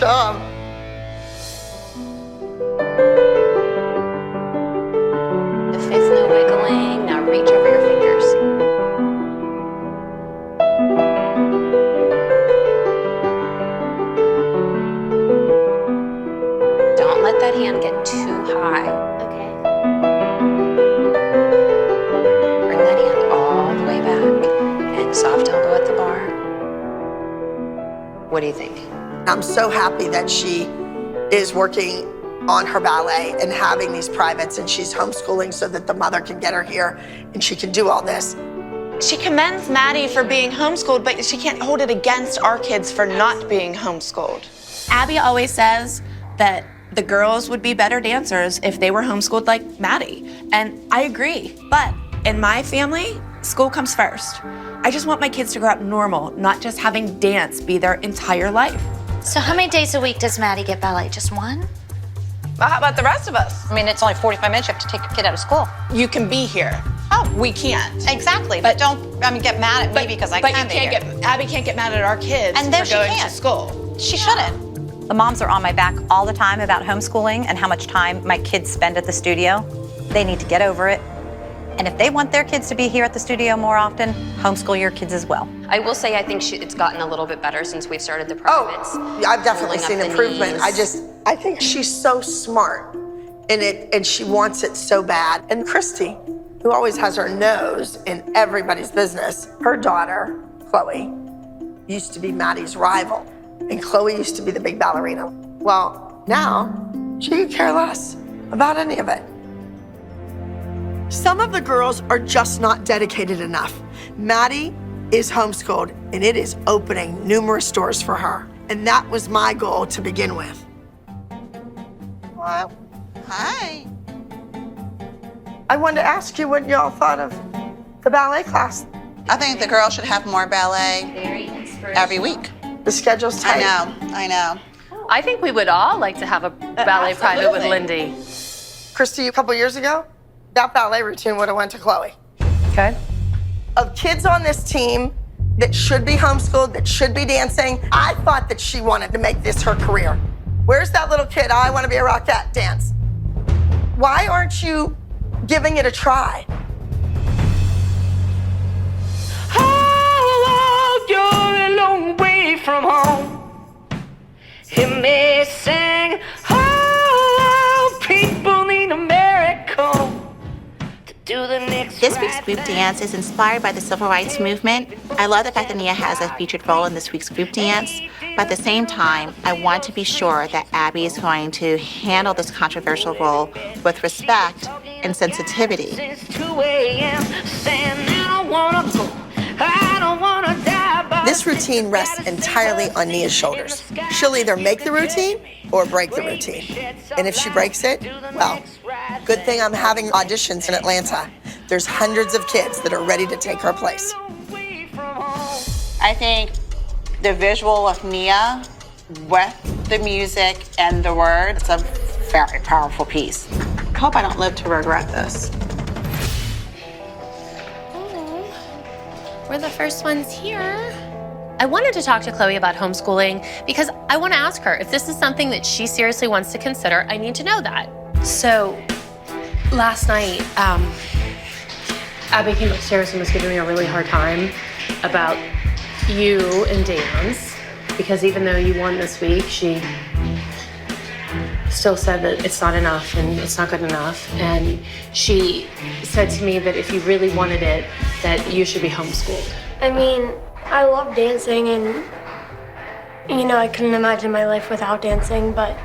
Tom. If it's no wiggling, now reach over your fingers. Don't let that hand get too high. Okay. Bring that hand all the way back and soft elbow at the bar. What do you think? I'm so happy that she is working on her ballet and having these privates, and she's homeschooling so that the mother can get her here and she can do all this. She commends Maddie for being homeschooled, but she can't hold it against our kids for not being homeschooled. Abby always says that the girls would be better dancers if they were homeschooled like Maddie. And I agree. But in my family, school comes first. I just want my kids to grow up normal, not just having dance be their entire life. So how many days a week does Maddie get ballet? Just one? Well, how about the rest of us? I mean, it's only 45 minutes. You have to take your kid out of school. You can be here. Oh. We can't. Exactly. But don't, get mad at me because I But can you can't be here. Abby can't get mad at our kids And there for she going can. to school. She shouldn't. The moms are on my back all the time about homeschooling and how much time my kids spend at the studio. They need to get over it. And if they want their kids to be here at the studio more often, homeschool your kids as well. I will say I think it's gotten a little bit better since we've started the privates. Oh, I've definitely Rolling up seen the improvement. knees. I think she's so smart in it, and she wants it so bad. And Christy, who always has her nose in everybody's business, her daughter, Chloe, used to be Maddie's rival, and Chloe used to be the big ballerina. Well, now she could care less about any of it. Some of the girls are just not dedicated enough. Maddie is homeschooled, and it is opening numerous doors for her. And that was my goal to begin with. Well, hi. I wanted to ask you what y'all thought of the ballet class. I think the girls should have more ballet every week. The schedule's tight. I know. I think we would all like to have a ballet private with Lindy. Christy, a couple years ago, that ballet routine would have went to Chloe. Okay. Of kids on this team that should be homeschooled, that should be dancing, I thought that she wanted to make this her career. Where's that little kid? I want to be a Rockette dance. Why aren't you giving it a try? Oh, you're a long way from home. Hear me sing. Oh, people need a miracle. This week's group dance is inspired by the civil rights movement. I love the fact that Nia has a featured role in this week's group dance, but at the same time, I want to be sure that Abby is going to handle this controversial role with respect and sensitivity. This routine rests entirely on Nia's shoulders. She'll either make the routine or break the routine. And if she breaks it, well, good thing I'm having auditions in Atlanta. There's hundreds of kids that are ready to take her place. I think the visual of Nia with the music and the words, it's a very powerful piece. I hope I don't live to regret this. We're the first ones here. I wanted to talk to Chloe about homeschooling because I want to ask her if this is something that she seriously wants to consider. I need to know that. So, last night, Abby came upstairs and was giving me a really hard time about you and dance because even though you won this week, she still said that it's not enough and it's not good enough. And she said to me that if you really wanted it, that you should be homeschooled. I mean, I love dancing and, I couldn't imagine my life without dancing, but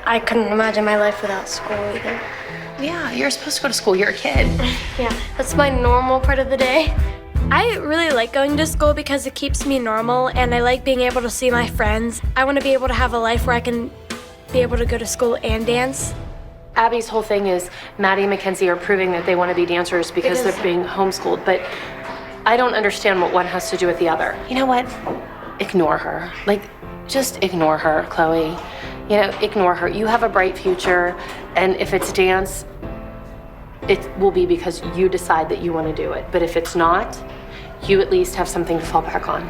I couldn't imagine my life without school either. Yeah, you're supposed to go to school. You're a kid. Yeah, that's my normal part of the day. I really like going to school because it keeps me normal and I like being able to see my friends. I want to be able to have a life where I can be able to go to school and dance. Abby's whole thing is Maddie and Mackenzie are proving that they want to be dancers because they're being homeschooled, but I don't understand what one has to do with the other. You know what? Ignore her. Just ignore her, Chloe. Ignore her. You have a bright future, and if it's dance, it will be because you decide that you want to do it. But if it's not, you at least have something to fall back on.